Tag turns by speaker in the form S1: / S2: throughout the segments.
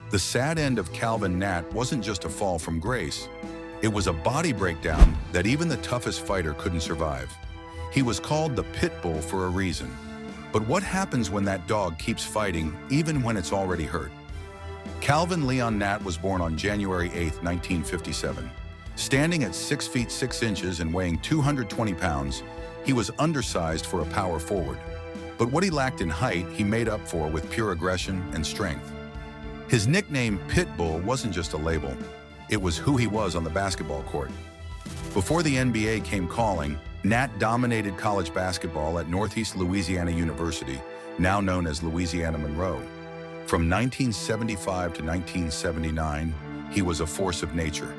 S1: The sad end of Calvin Natt wasn't just a fall from grace. It was a body breakdown that even the toughest fighter couldn't survive. He was called the pit bull for a reason. But what happens when that dog keeps fighting even when it's already hurt? Calvin Leon Natt was born on January 8, 1957. Standing at 6 feet 6 inches and weighing 220 pounds, he was undersized for a power forward. But what he lacked in height, he made up for with pure aggression and strength. His nickname Pitbull wasn't just a label. It was who he was on the basketball court. Before the NBA came calling, Natt dominated college basketball at Northeast Louisiana University, now known as Louisiana Monroe. From 1975 to 1979, he was a force of nature.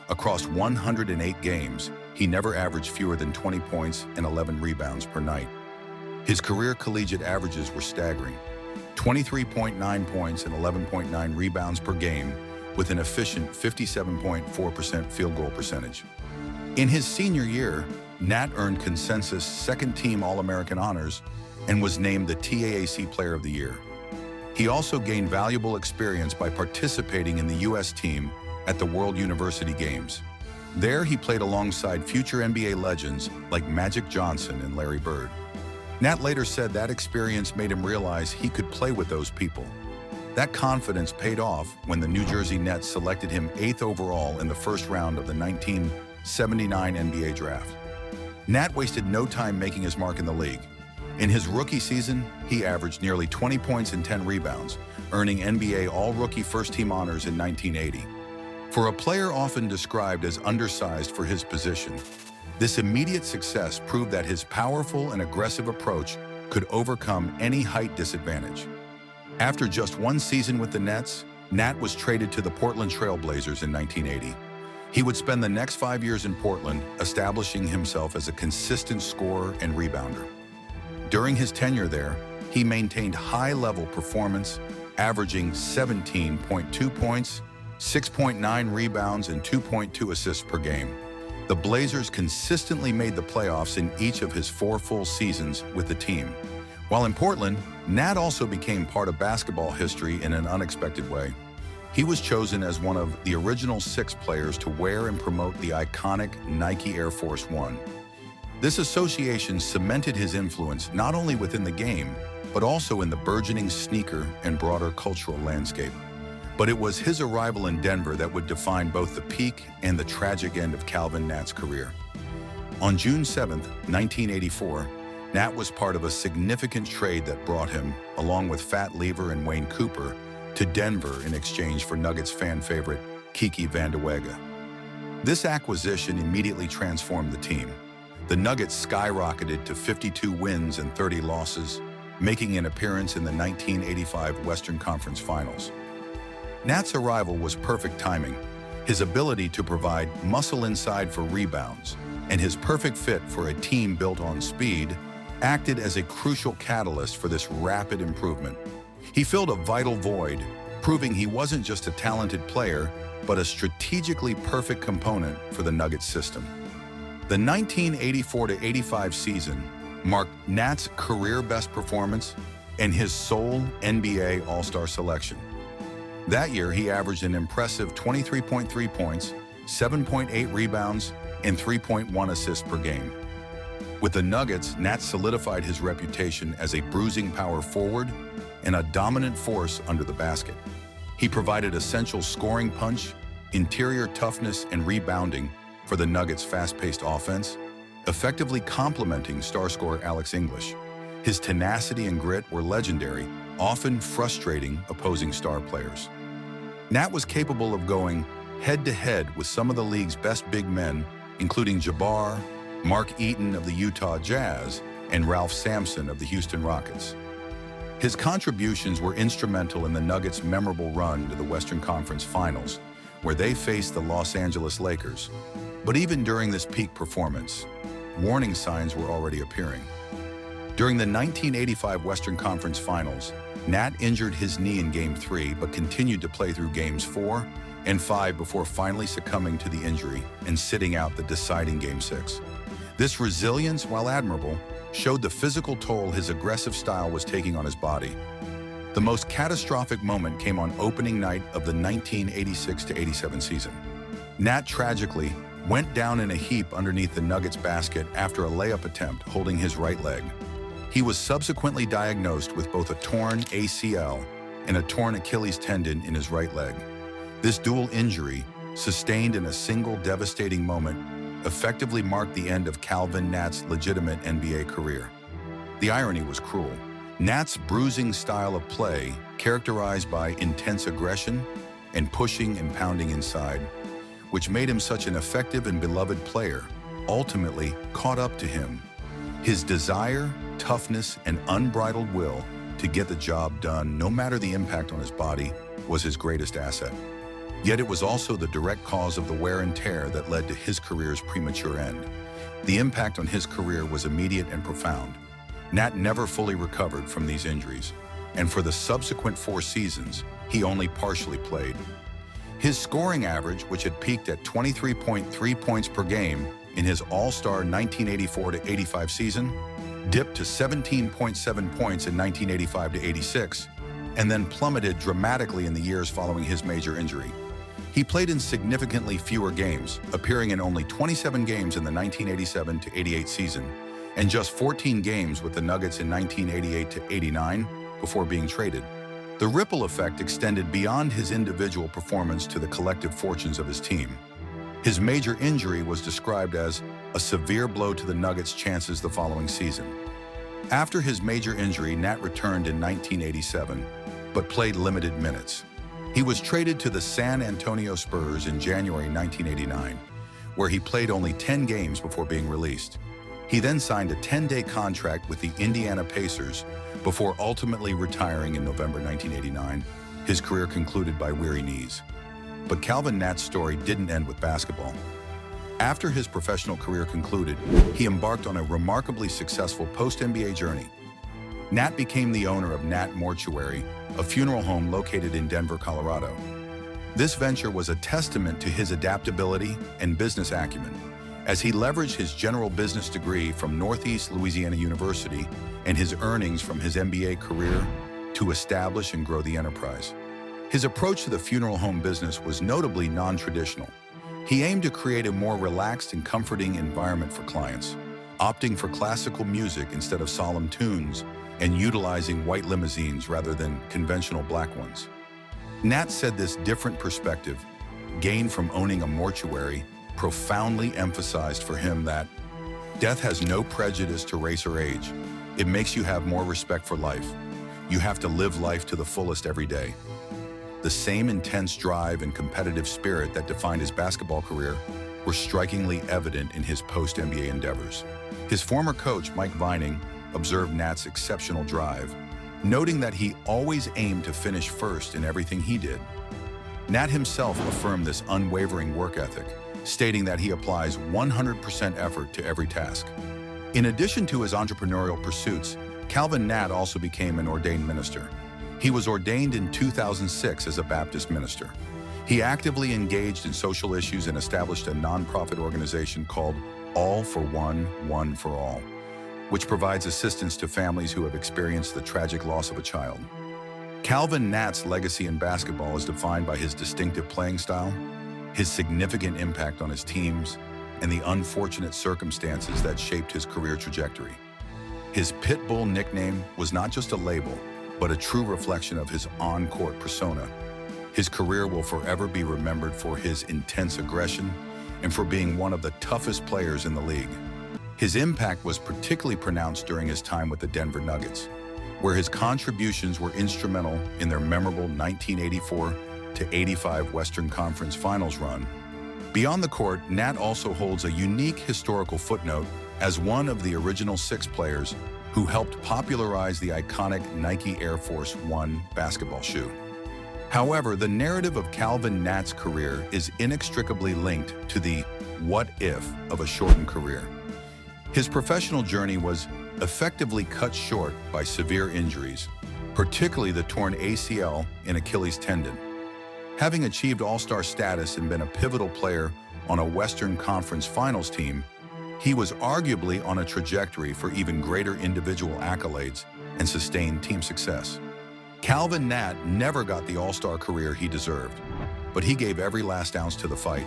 S1: Across 108 games, he never averaged fewer than 20 points and 11 rebounds per night. His career collegiate averages were staggering: 23.9 points and 11.9 rebounds per game, with an efficient 57.4% field goal percentage. In his senior year, Natt earned consensus second-team All-American honors and was named the TAAC Player of the Year. He also gained valuable experience by participating in the U.S. team at the World University Games. There, he played alongside future NBA legends like Magic Johnson and Larry Bird. Natt later said that experience made him realize he could play with those people. That confidence paid off when the New Jersey Nets selected him 8th overall in the first round of the 1979 NBA draft. Natt wasted no time making his mark in the league. In his rookie season, he averaged nearly 20 points and 10 rebounds, earning NBA All-Rookie First-Team honors in 1980. For a player often described as undersized for his position, this immediate success proved that his powerful and aggressive approach could overcome any height disadvantage. After just one season with the Nets, Natt was traded to the Portland Trail Blazers in 1980. He would spend the next 5 years in Portland, establishing himself as a consistent scorer and rebounder. During his tenure there, he maintained high-level performance, averaging 17.2 points, 6.9 rebounds, and 2.2 assists per game. The Blazers consistently made the playoffs in each of his 4 full seasons with the team. While in Portland, Natt also became part of basketball history in an unexpected way. He was chosen as one of the original 6 players to wear and promote the iconic Nike Air Force One. This association cemented his influence not only within the game, but also in the burgeoning sneaker and broader cultural landscape. But it was his arrival in Denver that would define both the peak and the tragic end of Calvin Natt's career. On June 7, 1984, Natt was part of a significant trade that brought him, along with Fat Lever and Wayne Cooper, to Denver in exchange for Nuggets fan favorite Kiki Vandeweghe. This acquisition immediately transformed the team. The Nuggets skyrocketed to 52 wins and 30 losses, making an appearance in the 1985 Western Conference Finals. Natt's arrival was perfect timing. His ability to provide muscle inside for rebounds and his perfect fit for a team built on speed acted as a crucial catalyst for this rapid improvement. He filled a vital void, proving he wasn't just a talented player, but a strategically perfect component for the Nuggets system. The 1984-85 season marked Natt's career best performance and his sole NBA All-Star selection. That year, he averaged an impressive 23.3 points, 7.8 rebounds, and 3.1 assists per game. With the Nuggets, Natt solidified his reputation as a bruising power forward and a dominant force under the basket. He provided essential scoring punch, interior toughness, and rebounding for the Nuggets' fast-paced offense, effectively complementing star scorer Alex English. His tenacity and grit were legendary, often frustrating opposing star players. Natt was capable of going head-to-head with some of the league's best big men, including Jabbar, Mark Eaton of the Utah Jazz, and Ralph Sampson of the Houston Rockets. His contributions were instrumental in the Nuggets' memorable run to the Western Conference Finals, where they faced the Los Angeles Lakers. But even during this peak performance, warning signs were already appearing. During the 1985 Western Conference Finals, Natt injured his knee in Game 3 but continued to play through Games 4 and 5 before finally succumbing to the injury and sitting out the deciding Game 6. This resilience, while admirable, showed the physical toll his aggressive style was taking on his body. The most catastrophic moment came on opening night of the 1986-87 season. Natt tragically went down in a heap underneath the Nuggets basket after a layup attempt holding his right leg. He was subsequently diagnosed with both a torn ACL and a torn Achilles tendon in his right leg. This dual injury, sustained in a single devastating moment, effectively marked the end of Calvin Natt's legitimate NBA career. The irony was cruel. Natt's bruising style of play, characterized by intense aggression and pushing and pounding inside, which made him such an effective and beloved player, ultimately caught up to him. His desire, toughness, and unbridled will to get the job done, no matter the impact on his body, was his greatest asset. Yet it was also the direct cause of the wear and tear that led to his career's premature end. The impact on his career was immediate and profound. Natt never fully recovered from these injuries, and for the subsequent 4 seasons, he only partially played. His scoring average, which had peaked at 23.3 points per game in his All-Star 1984-85 season, dipped to 17.7 points in 1985-86, and then plummeted dramatically in the years following his major injury. He played in significantly fewer games, appearing in only 27 games in the 1987-88 season, and just 14 games with the Nuggets in 1988-89 before being traded. The ripple effect extended beyond his individual performance to the collective fortunes of his team. His major injury was described as a severe blow to the Nuggets' chances the following season. After his major injury, Natt returned in 1987, but played limited minutes. He was traded to the San Antonio Spurs in January 1989, where he played only 10 games before being released. He then signed a 10-day contract with the Indiana Pacers before ultimately retiring in November 1989, his career concluded by weary knees. But Calvin Natt's story didn't end with basketball. After his professional career concluded, he embarked on a remarkably successful post-NBA journey. Natt became the owner of Natt Mortuary, a funeral home located in Denver, Colorado. This venture was a testament to his adaptability and business acumen, as he leveraged his general business degree from Northeast Louisiana University and his earnings from his MBA career to establish and grow the enterprise. His approach to the funeral home business was notably non-traditional. He aimed to create a more relaxed and comforting environment for clients, opting for classical music instead of solemn tunes and utilizing white limousines rather than conventional black ones. Natt said this different perspective, gained from owning a mortuary, profoundly emphasized for him that death has no prejudice to race or age. It makes you have more respect for life. You have to live life to the fullest every day. The same intense drive and competitive spirit that defined his basketball career were strikingly evident in his post-NBA endeavors. His former coach, Mike Vining, observed Natt's exceptional drive, noting that he always aimed to finish first in everything he did. Natt himself affirmed this unwavering work ethic, stating that he applies 100% effort to every task. In addition to his entrepreneurial pursuits, Calvin Natt also became an ordained minister. He was ordained in 2006 as a Baptist minister. He actively engaged in social issues and established a nonprofit organization called All for One, One for All, which provides assistance to families who have experienced the tragic loss of a child. Calvin Natt's legacy in basketball is defined by his distinctive playing style, his significant impact on his teams, and the unfortunate circumstances that shaped his career trajectory. His Pitbull nickname was not just a label, but a true reflection of his on-court persona. His career will forever be remembered for his intense aggression and for being one of the toughest players in the league. His impact was particularly pronounced during his time with the Denver Nuggets, where his contributions were instrumental in their memorable 1984-85 Western Conference Finals run. Beyond the court, Natt also holds a unique historical footnote as one of the original 6 players who helped popularize the iconic Nike Air Force 1 basketball shoe. However, the narrative of Calvin Natt's career is inextricably linked to the what if of a shortened career. His professional journey was effectively cut short by severe injuries, particularly the torn ACL and Achilles tendon. Having achieved All-Star status and been a pivotal player on a Western Conference Finals team, he was arguably on a trajectory for even greater individual accolades and sustained team success. Calvin Natt never got the all-star career he deserved, but he gave every last ounce to the fight.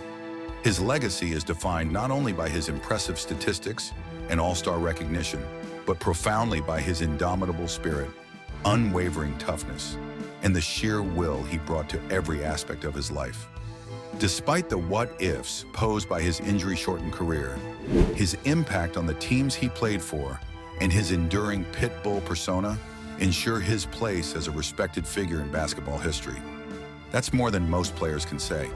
S1: His legacy is defined not only by his impressive statistics and all-star recognition, but profoundly by his indomitable spirit, unwavering toughness, and the sheer will he brought to every aspect of his life. Despite the what-ifs posed by his injury-shortened career, his impact on the teams he played for and his enduring pit bull persona ensure his place as a respected figure in basketball history. That's more than most players can say.